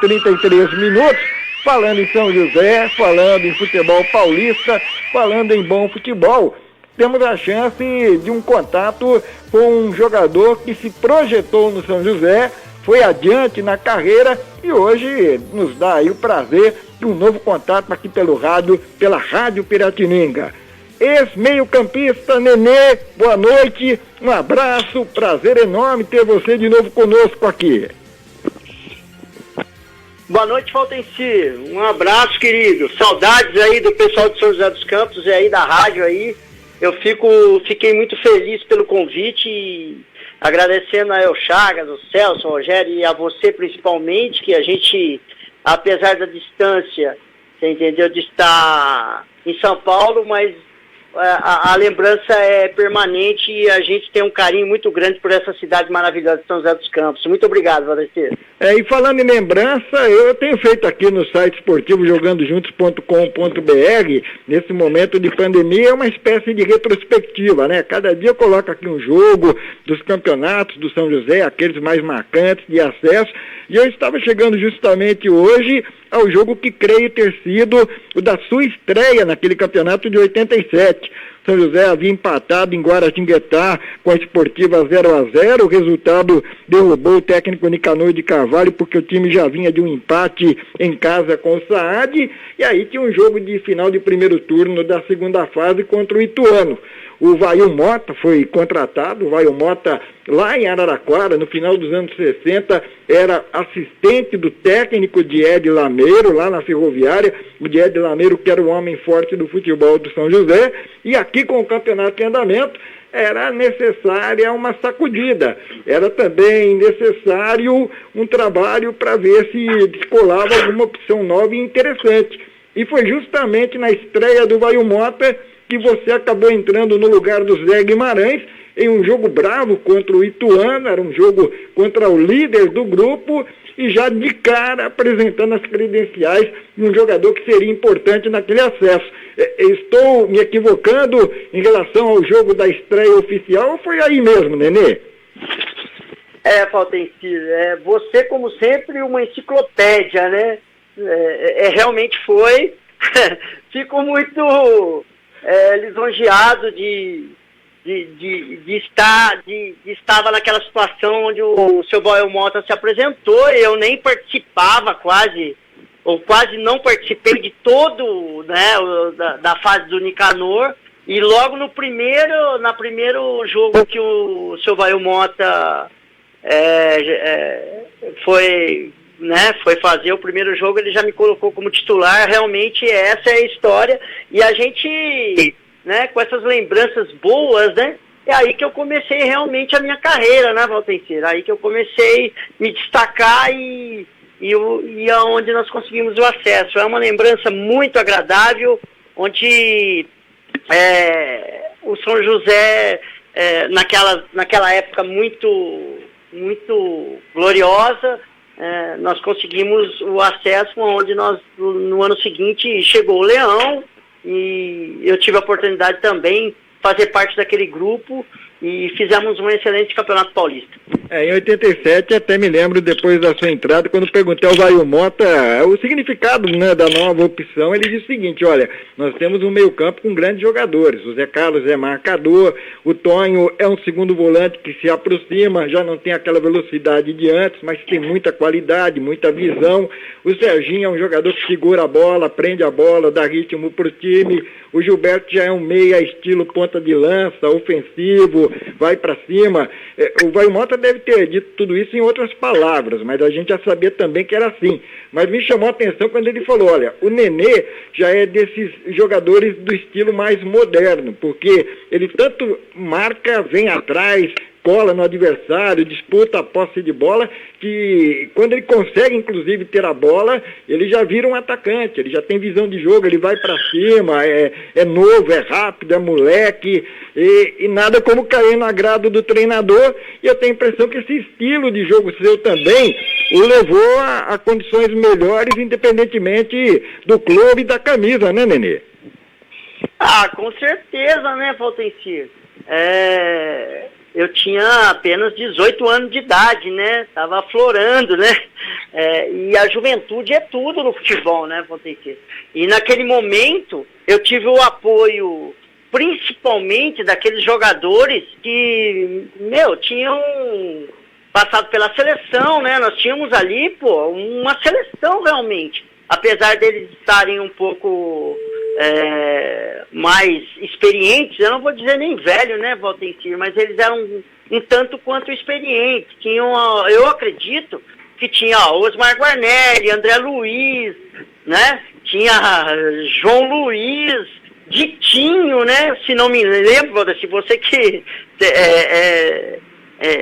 33 minutos, falando em São José, falando em futebol paulista, falando em bom futebol. Temos a chance de um contato com um jogador que se projetou no São José, foi adiante na carreira e hoje nos dá aí o prazer de um novo contato aqui pela Rádio Piratininga. Ex-meio-campista Nenê, boa noite, um abraço, prazer enorme ter você de novo conosco aqui. Boa noite, Valtenci. Um abraço, querido. Saudades aí do pessoal de São José dos Campos e aí da rádio aí. Eu fiquei muito feliz pelo convite e agradecendo a El Chagas, o Celso, o Rogério e a você principalmente, que a gente, apesar da distância, você entendeu, de estar em São Paulo, mas a lembrança é permanente e a gente tem um carinho muito grande por essa cidade maravilhosa de São José dos Campos. Muito obrigado, Valdir. E falando em lembrança, eu tenho feito aqui no site esportivo jogandojuntos.com.br, nesse momento de pandemia, é uma espécie de retrospectiva, né? Cada dia eu coloco aqui um jogo dos campeonatos do São José, aqueles mais marcantes de acesso, e eu estava chegando justamente hoje ao jogo que creio ter sido o da sua estreia naquele campeonato de 87. São José havia empatado em Guaratinguetá com a Esportiva 0-0, o resultado derrubou o técnico Nicanor de Carvalho porque o time já vinha de um empate em casa com o Saad, e aí tinha um jogo de final de primeiro turno da segunda fase contra o Ituano. O Vail Mota foi contratado, o Vail Mota lá em Araraquara, no final dos anos 60, era assistente do técnico de Ed Lameiro, lá na Ferroviária, o de Ed Lameiro que era o homem forte do futebol do São José, e aqui com o campeonato em andamento, era necessária uma sacudida, era também necessário um trabalho para ver se descolava alguma opção nova e interessante. E foi justamente na estreia do Vail Mota que você acabou entrando no lugar do Zé Guimarães em um jogo bravo contra o Ituano, era um jogo contra o líder do grupo e já de cara apresentando as credenciais de um jogador que seria importante naquele acesso. Estou me equivocando em relação ao jogo da estreia oficial ou foi aí mesmo, Nenê? Valtenci, você como sempre uma enciclopédia, né? Realmente foi. Fico muito lisonjeado de estar naquela situação onde o seu Vail Mota se apresentou. Eu nem participava quase não participei de todo, né, da fase do Nicanor, e logo no primeiro jogo que o seu Vail Mota foi fazer o primeiro jogo, ele já me colocou como titular. Realmente essa é a história, e a gente, né, com essas lembranças boas, né, é aí que eu comecei realmente a minha carreira, né, Valtenci? Aí que eu comecei a me destacar e aonde nós conseguimos o acesso. É uma lembrança muito agradável, onde o São José, naquela época muito gloriosa, nós conseguimos o acesso, onde no ano seguinte chegou o Leão, e eu tive a oportunidade também de fazer parte daquele grupo e fizemos um excelente campeonato paulista. Em 87, até me lembro, depois da sua entrada, quando perguntei ao Vail Mota o significado, né, da nova opção, ele disse o seguinte: olha, nós temos um meio-campo com grandes jogadores, o Zé Carlos é marcador, o Tonho é um segundo volante que se aproxima, já não tem aquela velocidade de antes, mas tem muita qualidade, muita visão, o Serginho é um jogador que segura a bola, prende a bola, dá ritmo pro time, o Gilberto já é um meia estilo ponta de lança, ofensivo, vai para cima. O Vail Mota deve ter dito tudo isso em outras palavras, mas a gente já sabia também que era assim. Mas me chamou a atenção quando ele falou: olha, o Nenê já é desses jogadores do estilo mais moderno, porque ele tanto marca, vem atrás, cola no adversário, disputa a posse de bola, que quando ele consegue inclusive ter a bola, ele já vira um atacante, ele já tem visão de jogo, ele vai para cima, é novo, é rápido, é moleque, e nada como cair no agrado do treinador. E eu tenho a impressão que esse estilo de jogo seu também o levou a condições melhores, independentemente do clube e da camisa, né, Nenê? Com certeza, né, Valtenci? eu tinha apenas 18 anos de idade, né? Tava aflorando, né? E a juventude é tudo no futebol, né, Valteir? E naquele momento eu tive o apoio principalmente daqueles jogadores que, tinham passado pela seleção, né? Nós tínhamos ali, uma seleção realmente. Apesar deles estarem um pouco mais experientes, eu não vou dizer nem velho, né, Valteir, mas eles eram um tanto quanto experientes. Tinham, eu acredito que tinha Osmar Guarnelli, André Luiz, né? Tinha João Luiz, Ditinho, né? Se não me lembro, se você que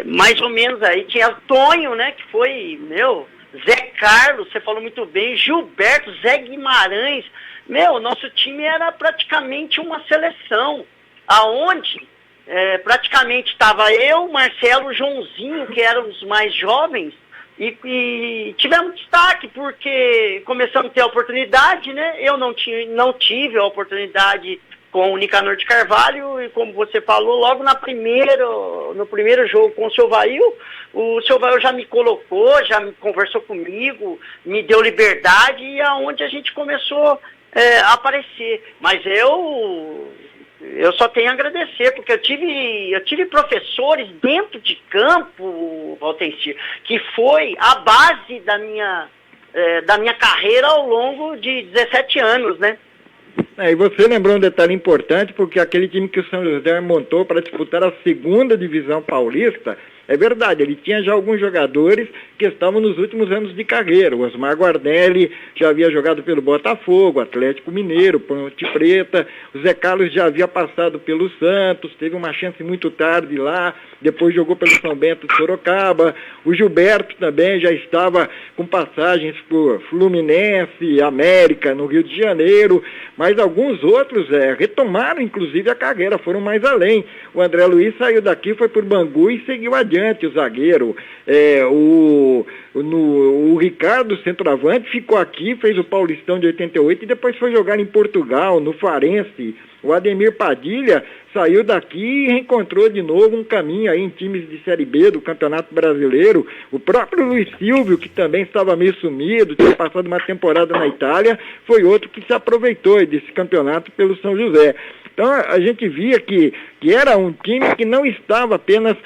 mais ou menos aí, tinha Tonho, né? Que foi, Zé Carlos, você falou muito bem, Gilberto, Zé Guimarães. Nosso time era praticamente uma seleção, aonde praticamente estava eu, Marcelo, Joãozinho, que eram os mais jovens, e tivemos destaque, porque começamos a ter a oportunidade, né? Eu não tive a oportunidade com o Nicanor de Carvalho, e como você falou, logo no primeiro jogo com o seu Vail já me colocou, já conversou comigo, me deu liberdade, e aonde a gente começou a aparecer. Mas eu só tenho a agradecer, porque eu tive professores dentro de campo, Valteir, que foi a base da minha carreira ao longo de 17 anos, né? E você lembrou um detalhe importante, porque aquele time que o São José montou para disputar a segunda divisão paulista, é verdade, ele tinha já alguns jogadores que estavam nos últimos anos de carreira. O Osmar Guarnelli já havia jogado pelo Botafogo, Atlético Mineiro, Ponte Preta. O Zé Carlos já havia passado pelo Santos, teve uma chance muito tarde lá, depois jogou pelo São Bento de Sorocaba. O Gilberto também já estava com passagens por Fluminense, América, no Rio de Janeiro, mas alguns outros retomaram inclusive a carreira, foram mais além. O André Luiz saiu daqui, foi por Bangu e seguiu adiante, o zagueiro. O Ricardo, centroavante, ficou aqui, fez o Paulistão de 88 e depois foi jogar em Portugal, no Farense. O Ademir Padilha saiu daqui e reencontrou de novo um caminho aí em times de Série B do Campeonato Brasileiro. O próprio Luiz Silvio, que também estava meio sumido, tinha passado uma temporada na Itália, foi outro que se aproveitou desse campeonato pelo São José. Então a gente via que era um time que não estava apenas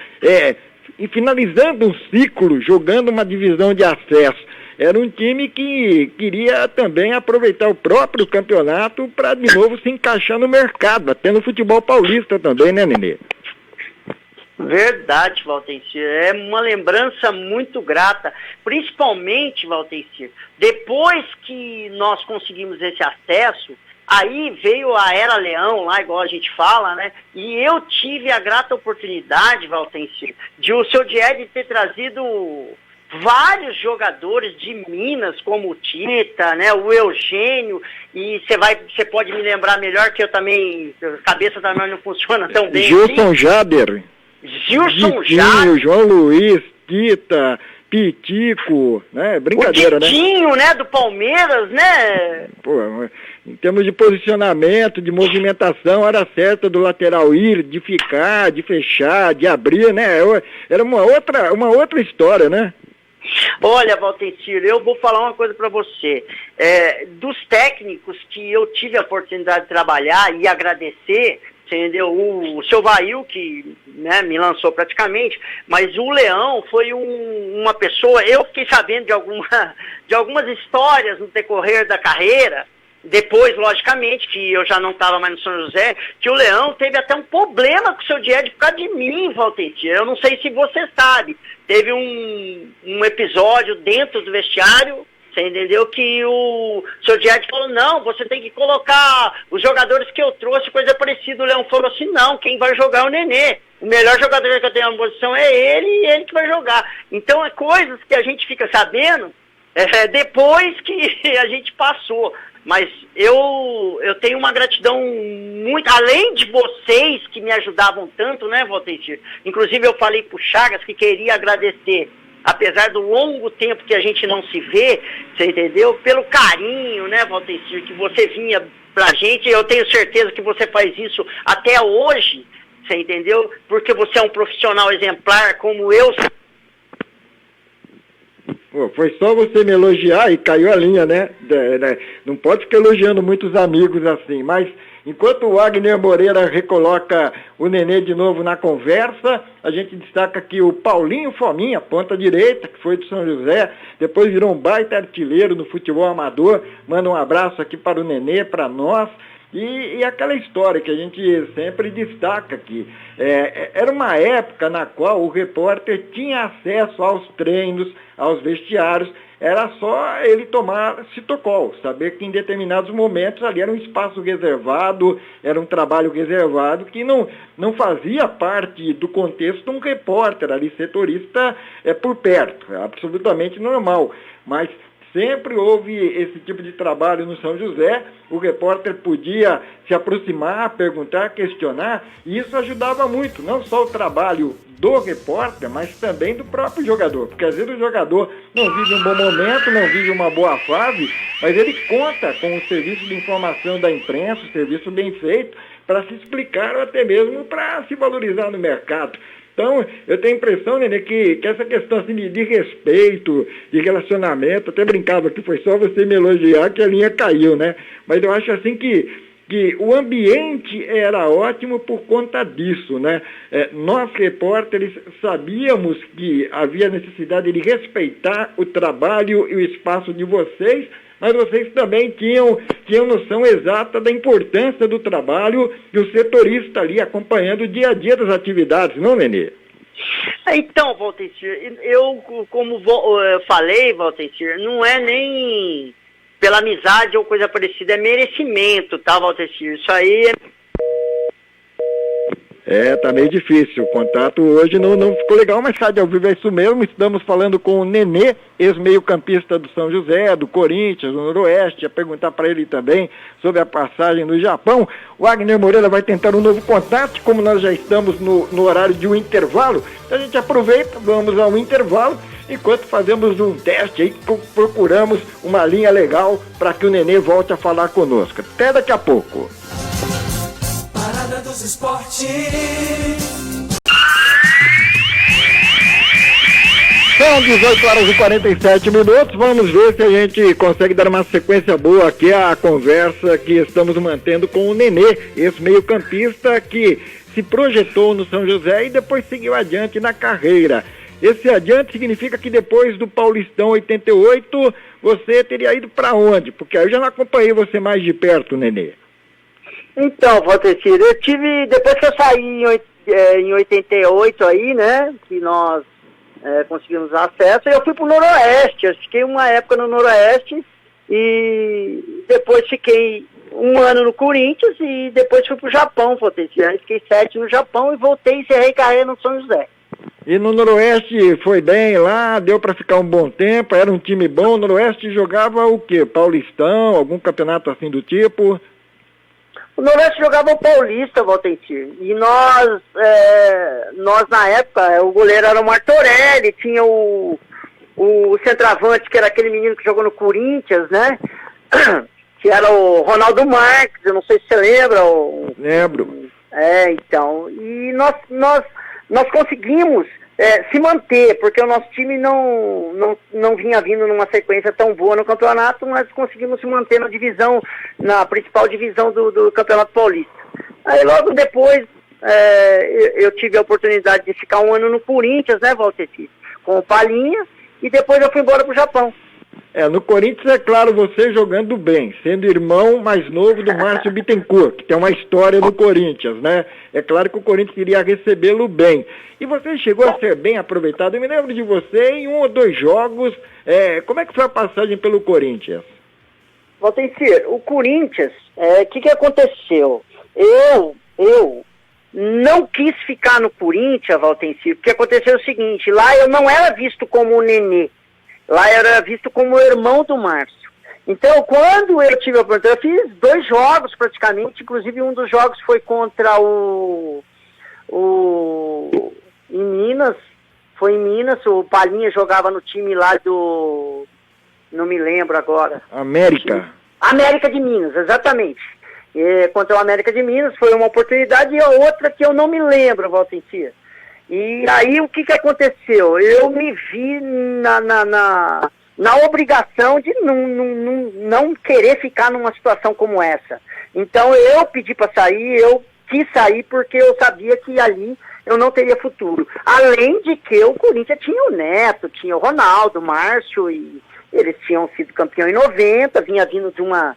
finalizando um ciclo, jogando uma divisão de acesso. Era um time que queria também aproveitar o próprio campeonato para de novo se encaixar no mercado, até no futebol paulista também, né, Nenê? Verdade, Valteir. É uma lembrança muito grata, principalmente, Valteir, depois que nós conseguimos esse acesso, aí veio a Era Leão, lá igual a gente fala, né? E eu tive a grata oportunidade, Valteir, de o seu Died ter trazido vários jogadores de Minas, como o Tita, né, o Eugênio, e você pode me lembrar melhor que eu também, a cabeça também não funciona tão bem. Gilson assim. Jader. Gilson Jader. João Luiz, Tita, Pitico, né? Brincadeira, o Titinho, né, do Palmeiras, né? Pô, em termos de posicionamento, de movimentação, era certa do lateral ir, de ficar, de fechar, de abrir, né? Era uma outra história, né? Olha, Valteir, eu vou falar uma coisa para você. Dos técnicos que eu tive a oportunidade de trabalhar e agradecer, entendeu? O seu Vail, que, né, me lançou praticamente, mas o Leão foi uma pessoa, eu fiquei sabendo de algumas histórias no decorrer da carreira, depois, logicamente, que eu já não estava mais no São José, que o Leão teve até um problema com o seu Died por causa de mim, Valteir. Eu não sei se você sabe. Teve um episódio dentro do vestiário, você entendeu, que o seu Died falou, não, você tem que colocar os jogadores que eu trouxe, coisa parecida. O Leão falou assim, não, quem vai jogar é o Nenê. O melhor jogador que eu tenho na posição é ele, e ele que vai jogar. Então, é coisas que a gente fica sabendo depois que a gente passou. Mas eu tenho uma gratidão muito, além de vocês que me ajudavam tanto, né, Valteir? Inclusive eu falei pro Chagas que queria agradecer, apesar do longo tempo que a gente não se vê, você entendeu? Pelo carinho, né, Valteir, que você vinha pra gente. Eu tenho certeza que você faz isso até hoje. Você entendeu? Porque você é um profissional exemplar como eu. Pô, foi só você me elogiar e caiu a linha, né? Não pode ficar elogiando muitos amigos assim, mas enquanto o Wagner Moreira recoloca o Nenê de novo na conversa, a gente destaca aqui o Paulinho Fominha, ponta direita, que foi do São José, depois virou um baita artilheiro no futebol amador, manda um abraço aqui para o Nenê, para nós. E aquela história que a gente sempre destaca aqui, era uma época na qual o repórter tinha acesso aos treinos, aos vestiários, era só ele tomar citocol, saber que em determinados momentos ali era um espaço reservado, era um trabalho reservado que não fazia parte do contexto de um repórter ali, setorista por perto, é absolutamente normal, mas sempre houve esse tipo de trabalho no São José, o repórter podia se aproximar, perguntar, questionar, e isso ajudava muito, não só o trabalho do repórter, mas também do próprio jogador, porque às vezes o jogador não vive um bom momento, não vive uma boa fase, mas ele conta com o serviço de informação da imprensa, o serviço bem feito, para se explicar ou até mesmo para se valorizar no mercado. Então, eu tenho a impressão, Nenê, que essa questão assim, de respeito, de relacionamento, até brincava que foi só você me elogiar que a linha caiu, né? Mas eu acho assim que o ambiente era ótimo por conta disso, né? Nós, repórteres, sabíamos que havia necessidade de respeitar o trabalho e o espaço de vocês, mas vocês também tinham noção exata da importância do trabalho e o setorista ali acompanhando o dia a dia das atividades, não, Nenê? Então, Valtencir, eu como falei, Valtencir, não é nem pela amizade ou coisa parecida, é merecimento, tá, Valtencir? Isso aí tá meio difícil. O contato hoje não ficou legal, mas rádio ao vivo é isso mesmo. Estamos falando com o Nenê, ex-meio-campista do São José, do Corinthians, do Noroeste. A perguntar para ele também sobre a passagem no Japão. O Wagner Moreira vai tentar um novo contato, como nós já estamos no horário de um intervalo. Então a gente aproveita, vamos ao intervalo, enquanto fazemos um teste aí, procuramos uma linha legal para que o Nenê volte a falar conosco. Até daqui a pouco. Dos esportes. São 18h47. Vamos ver se a gente consegue dar uma sequência boa aqui à conversa que estamos mantendo com o Nenê, esse meio-campista que se projetou no São José e depois seguiu adiante na carreira. Esse adiante significa que depois do Paulistão 88, você teria ido para onde? Porque aí eu já não acompanhei você mais de perto, Nenê. Então, Valtencir, eu tive, depois que eu saí em 88 aí, né, que nós conseguimos acesso, eu fui pro Noroeste, eu fiquei uma época no Noroeste e depois fiquei um ano no Corinthians e depois fui pro Japão, Valtencir, aí fiquei 7 no Japão e voltei e encerrei carreira no São José. E no Noroeste foi bem lá, deu para ficar um bom tempo, era um time bom. O Noroeste jogava o quê? Paulistão, algum campeonato assim do tipo? O Noroeste jogava o Paulista, Valtencir, e nós na época, o goleiro era o Martorelli, tinha o centroavante, que era aquele menino que jogou no Corinthians, né, que era o Ronaldo Marques, eu não sei se você lembra. Lembro. Então, e nós conseguimos se manter, porque o nosso time não vinha vindo numa sequência tão boa no campeonato, mas conseguimos se manter na principal divisão do Campeonato Paulista. Aí logo depois eu tive a oportunidade de ficar um ano no Corinthians, né, Valtencir, com o Palinha, e depois eu fui embora pro Japão. No Corinthians, é claro, você jogando bem, sendo irmão mais novo do Márcio Bittencourt, que tem uma história no Corinthians, né? É claro que o Corinthians queria recebê-lo bem. E você chegou a ser bem aproveitado. Eu me lembro de você em 1 ou 2 jogos. Como é que foi a passagem pelo Corinthians? Valtencir, o Corinthians, que aconteceu? Eu não quis ficar no Corinthians, Valtencir, porque aconteceu o seguinte, lá eu não era visto como o Nenê. Lá era visto como o irmão do Márcio. Então, quando eu tive a oportunidade, eu fiz 2 jogos praticamente, inclusive um dos jogos foi contra em Minas, foi em Minas, o Palinha jogava no time lá não me lembro agora. América. América de Minas, exatamente. contra o América de Minas, foi uma oportunidade, e a outra que eu não me lembro, Valtencia. E aí o que aconteceu? Eu me vi na obrigação de não querer ficar numa situação como essa. Então eu pedi para sair, eu quis sair porque eu sabia que ali eu não teria futuro. Além de que o Corinthians tinha o Neto, tinha o Ronaldo, o Márcio, e eles tinham sido campeão em 90, vinha vindo de uma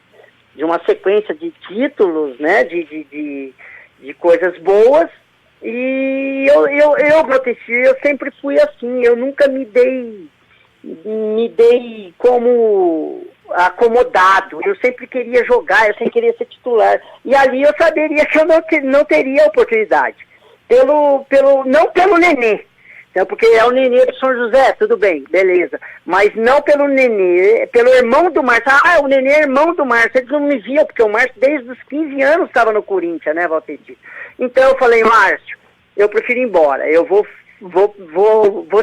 sequência de títulos, né, de coisas boas. E eu sempre fui assim, eu nunca me dei como acomodado, eu sempre queria jogar, eu sempre queria ser titular, e ali eu saberia que eu não teria oportunidade, não pelo Nenê, então, porque é o Nenê do São José, tudo bem, beleza, mas não pelo Nenê, pelo irmão do Márcio. O Nenê é irmão do Márcio, eles não me viam, porque o Márcio desde os 15 anos estava no Corinthians, né, Valtedir? Então eu falei, Márcio, eu prefiro ir embora, eu vou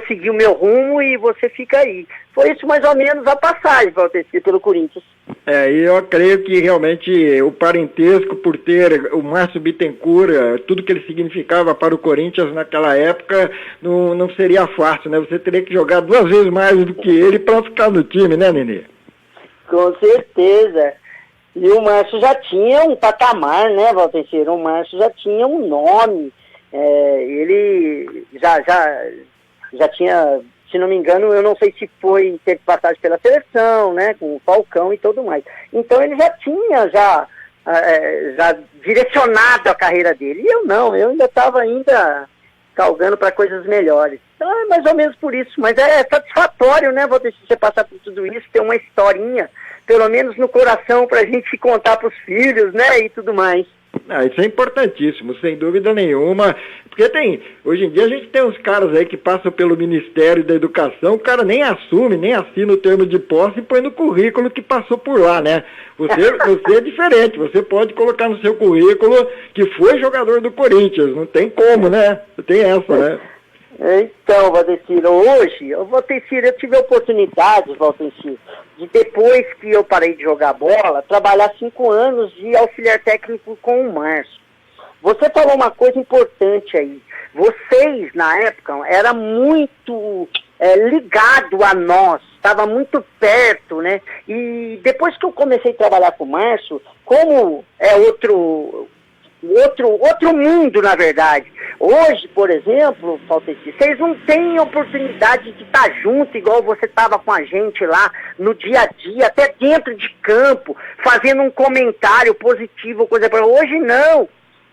seguir o meu rumo e você fica aí. Foi isso mais ou menos a passagem, Valtedir, pelo Corinthians. E eu creio que realmente o parentesco, por ter o Márcio Bittencourt, tudo que ele significava para o Corinthians naquela época, não seria fácil, né? Você teria que jogar 2 vezes mais do que ele para ficar no time, né, Nenê? Com certeza. E o Márcio já tinha um patamar, né, Valtencia? O Márcio já tinha um nome. Ele já tinha, se não me engano, eu não sei se teve passagem pela seleção, né, com o Falcão e tudo mais. Então ele já tinha já direcionado a carreira dele. E eu ainda estava galgando para coisas melhores. Então é mais ou menos por isso. Mas é satisfatório, né, você passar por tudo isso, ter uma historinha, pelo menos no coração, para a gente contar para os filhos, né, e tudo mais. Isso é importantíssimo, sem dúvida nenhuma, porque hoje em dia a gente tem uns caras aí que passam pelo Ministério da Educação, o cara nem assume, nem assina o termo de posse e põe no currículo que passou por lá, né? Você é diferente, você pode colocar no seu currículo que foi jogador do Corinthians, não tem como, né? Tem essa, né? Então, Valdecir, hoje, eu tive a oportunidade, Valdecir, de depois que eu parei de jogar bola, trabalhar 5 anos de auxiliar técnico com o Márcio. Você falou uma coisa importante aí. Vocês, na época, era muito ligado a nós, estava muito perto, né? E depois que eu comecei a trabalhar com o Márcio, como é outro mundo, na verdade. Hoje, por exemplo, Valtetir, vocês não têm oportunidade de estar junto, igual você estava com a gente lá, no dia a dia, até dentro de campo, fazendo um comentário positivo, coisa para... Hoje não.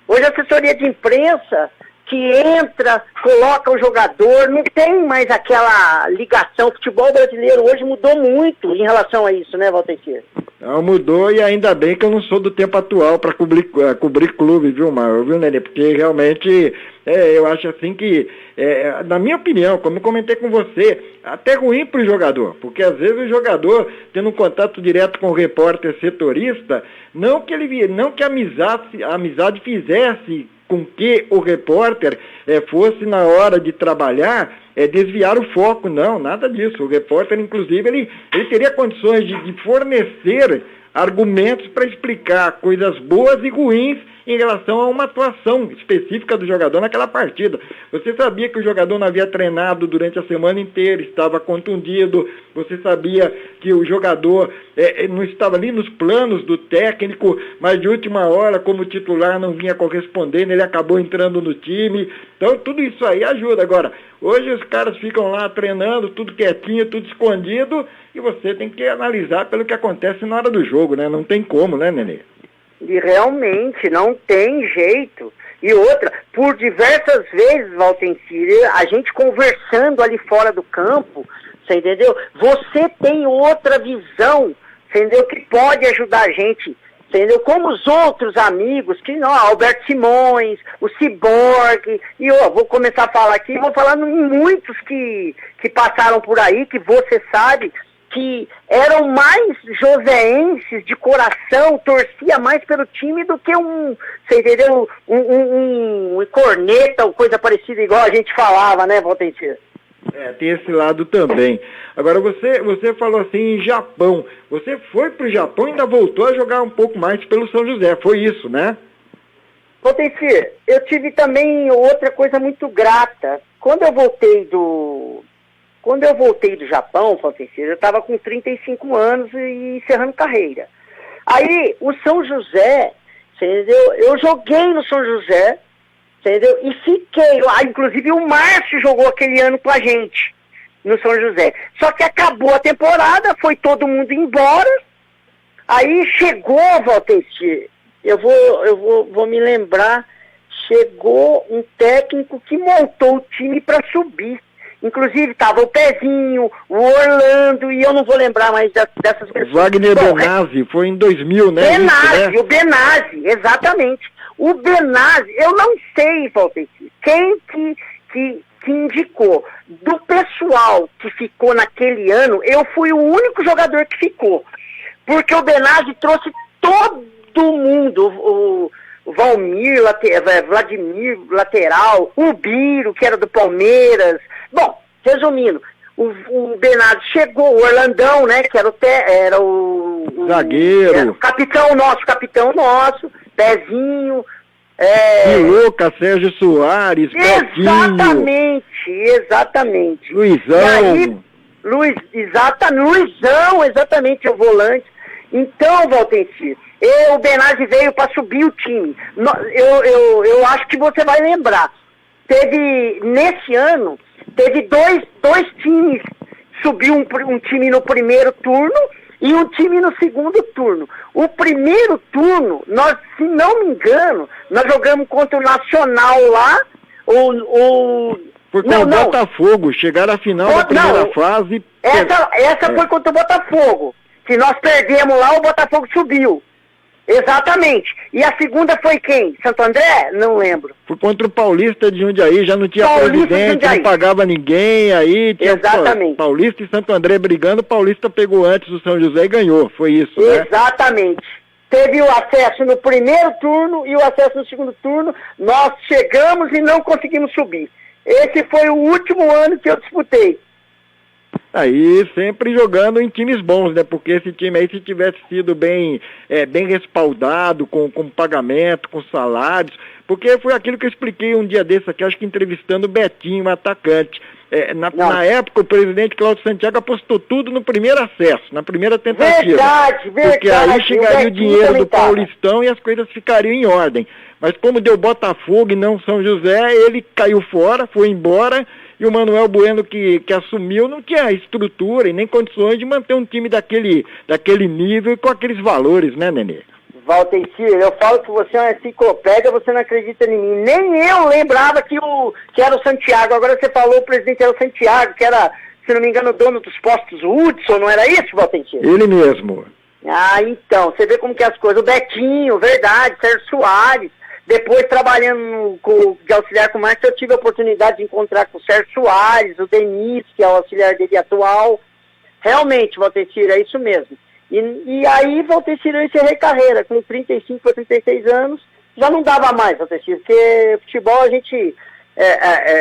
Hoje a assessoria de imprensa que entra, coloca o jogador, não tem mais aquela ligação. O futebol brasileiro hoje mudou muito em relação a isso, né, Valtetir? Não, mudou, e ainda bem que eu não sou do tempo atual para cobrir clube, viu, Mauro, viu, Nenê? Porque realmente eu acho assim que, na minha opinião, como eu comentei com você, até ruim para o jogador, porque às vezes o jogador, tendo um contato direto com o repórter setorista, não que a amizade fizesse com que o repórter fosse, na hora de trabalhar, desviar o foco. Não, nada disso. O repórter, inclusive, ele teria condições de fornecer argumentos para explicar coisas boas e ruins em relação a uma atuação específica do jogador naquela partida. Você sabia que o jogador não havia treinado durante a semana inteira, estava contundido, você sabia que o jogador não estava ali nos planos do técnico, mas de última hora, como titular, não vinha correspondendo, ele acabou entrando no time. Então tudo isso aí ajuda. Agora, hoje os caras ficam lá treinando, tudo quietinho, tudo escondido, e você tem que analisar pelo que acontece na hora do jogo, né? Não tem como, né, Nenê? E realmente não tem jeito. E outra, por diversas vezes, Valtencir, a gente conversando ali fora do campo, você entendeu? Você tem outra visão, entendeu? Que pode ajudar a gente, entendeu? Como os outros amigos, Alberto Simões, o Ciborgue, e eu vou começar a falar aqui, vou falar em muitos que passaram por aí, que você sabe, que eram mais joseenses de coração, torcia mais pelo time do que você entendeu? Um corneta ou coisa parecida, igual a gente falava, né, Valtencia? Tem esse lado também. Agora, você falou assim em Japão. Você foi para o Japão e ainda voltou a jogar um pouco mais pelo São José. Foi isso, né? Potenci, eu tive também outra coisa muito grata. Quando eu voltei do Japão, Potenci, eu estava com 35 anos e encerrando carreira. Aí, o São José, entendeu? Eu joguei no São José, entendeu? E fiquei lá. Inclusive, o Márcio jogou aquele ano com a gente no São José. Só que acabou a temporada, foi todo mundo embora. Aí chegou, Valteci, eu vou me lembrar, chegou um técnico que montou o time para subir. Inclusive estava o Pezinho, o Orlando, e eu não vou lembrar mais dessas pessoas. Wagner Benazzi, foi em 2000, né? Benazzi, o Benazzi, exatamente. O Benazzi, eu não sei, Valteci, quem que indicou. Do pessoal que ficou naquele ano, eu fui o único jogador que ficou. Porque o Benazzi trouxe todo mundo, o Valmir, Vladimir, lateral, o Biro, que era do Palmeiras. Bom, resumindo, o Benazzi chegou, o Orlandão, né, que era o zagueiro. Era o capitão nosso, Pezinho. Piluca, Sérgio Soares, Exatamente. Luizão. Luizão, exatamente, o volante. Então, Valtenci, o Benazzi veio para subir o time. Eu acho que você vai lembrar. Nesse ano, teve dois times. Subiu um time no primeiro turno e um time no segundo turno. O primeiro turno, nós, se não me engano, nós jogamos contra o Nacional lá. Foi com o Botafogo, chegaram à final da primeira fase. Essa foi contra o Botafogo. Que nós perdemos lá, o Botafogo subiu. Exatamente. E a segunda foi quem? Santo André? Não lembro. Foi contra o Paulista de Jundiaí, já não tinha presidente, não pagava ninguém, aí tinha Exatamente. Paulista e Santo André brigando, o Paulista pegou antes do São José e ganhou, foi isso, né? Exatamente. Teve o acesso no primeiro turno e o acesso no segundo turno, nós chegamos e não conseguimos subir. Esse foi o último ano que eu disputei. Aí sempre jogando em times bons, né? Porque esse time aí, se tivesse sido bem respaldado, com pagamento, com salários, porque foi aquilo que eu expliquei um dia desse aqui, acho que entrevistando o Betinho, um atacante. Na época, o presidente Cláudio Santiago apostou tudo no primeiro acesso, na primeira tentativa. Verdade. Porque aí chegaria o dinheiro do Paulistão e as coisas ficariam em ordem. Mas como deu Botafogo e não São José, ele caiu fora, foi embora. E o Manuel Bueno que assumiu não tinha estrutura e nem condições de manter um time daquele nível e com aqueles valores, né, Nenê? Valtenci, eu falo que você é uma enciclopédia, você não acredita em mim. Nem eu lembrava que era o Santiago. Agora você falou o presidente era o Santiago, que era, se não me engano, o dono dos postos Hudson, não era isso, Valtenci? Ele mesmo. Ah, então, você vê como que as coisas. O Betinho, verdade, Sérgio Soares. Depois, trabalhando de auxiliar com o Márcio, eu tive a oportunidade de encontrar com o Sérgio Soares, o Denis, que é o auxiliar dele atual. Realmente, Valtecir, é isso mesmo. E aí, Valtecir, eu encerrei carreira, com 35 para 36 anos, já não dava mais, Valtecir, porque futebol a gente,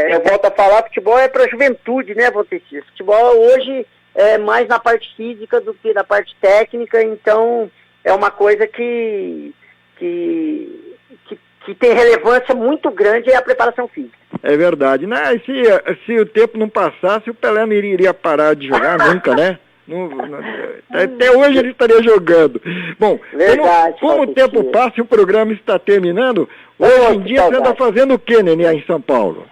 eu volto a falar, futebol é para a juventude, né, Valtecir? Futebol hoje é mais na parte física do que na parte técnica, então é uma coisa que tem relevância muito grande, é a preparação física. É verdade. Se o tempo não passasse, o Pelé não iria parar de jogar nunca, né? Até hoje ele estaria jogando. Bom, verdade, como o tempo passa e o programa está terminando, hoje em dia você anda fazendo o que, Nenê, em São Paulo?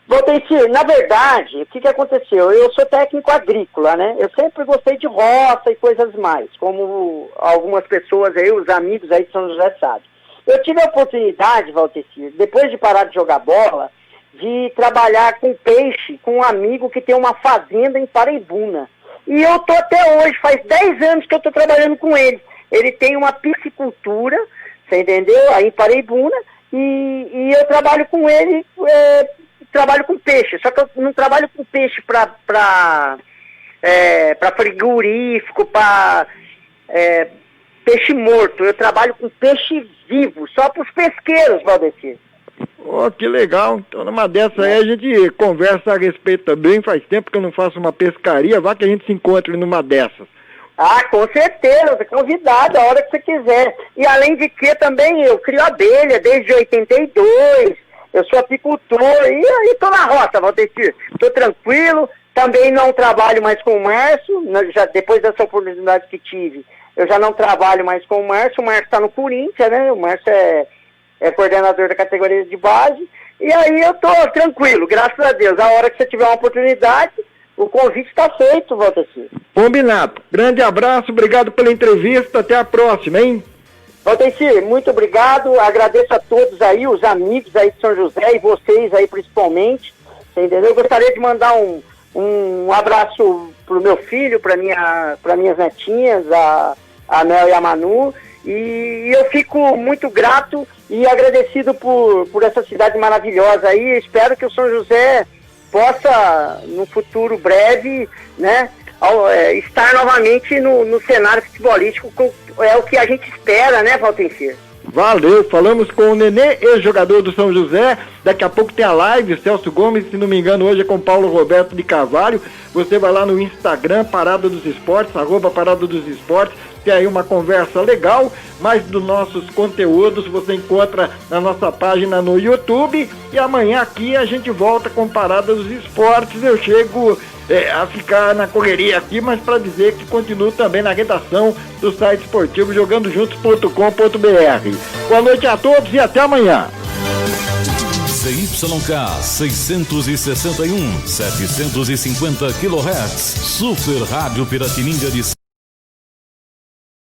Valtecir, na verdade, o que aconteceu? Eu sou técnico agrícola, né? Eu sempre gostei de roça e coisas mais, como algumas pessoas aí, os amigos aí de São José sabem. Eu tive a oportunidade, Valtecir, depois de parar de jogar bola, de trabalhar com peixe, com um amigo que tem uma fazenda em Paraibuna. E eu tô até hoje, faz 10 anos que eu tô trabalhando com ele. Ele tem uma piscicultura, você entendeu? Aí em Paraibuna, e eu trabalho com ele, trabalho com peixe. Só que eu não trabalho com peixe para frigorífico, para peixe morto. Eu trabalho com peixe vivo, só para os pesqueiros, Valdecir. Oh, que legal. Então, numa dessa aí, a gente conversa a respeito também. Faz tempo que eu não faço uma pescaria. Vá que a gente se encontre numa dessas. Ah, com certeza. Você é convidado a hora que você quiser. E além de que também eu crio abelha desde 82. Eu sou apicultor. E aí tô na roça, Valdecir. Tô tranquilo. Também não trabalho mais com o Márcio. Já, depois dessa oportunidade que tive, eu já não trabalho mais com o Márcio. O Márcio está no Corinthians, né? O Márcio é coordenador da categoria de base, e aí eu tô tranquilo, graças a Deus. A hora que você tiver uma oportunidade, o convite está feito, Valdecir. Combinado. Grande abraço, obrigado pela entrevista, até a próxima, hein? Valdecir, muito obrigado, agradeço a todos aí, os amigos aí de São José e vocês aí principalmente, você entendeu? Eu gostaria de mandar um abraço pro meu filho, para minhas netinhas, a Mel e a Manu, e eu fico muito grato e agradecido por essa cidade maravilhosa aí. Espero que o São José possa, no futuro breve, né, estar novamente no cenário futebolístico, é o que a gente espera, né, Valdecir? Valeu, falamos com o Nenê, ex-jogador do São José. Daqui a pouco tem a live, Celso Gomes, se não me engano, hoje é com Paulo Roberto de Carvalho. Você vai lá no Instagram, Parada dos Esportes, @Parada dos Esportes, tem aí uma conversa legal. Mais dos nossos conteúdos você encontra na nossa página no YouTube. E amanhã aqui a gente volta com Parada dos Esportes. Eu chego a ficar na correria aqui, mas para dizer que continuo também na redação do site esportivo jogandojuntos.com.br. Boa noite a todos e até amanhã. ZYK 661, 750 kHz, Super Rádio Piratininga de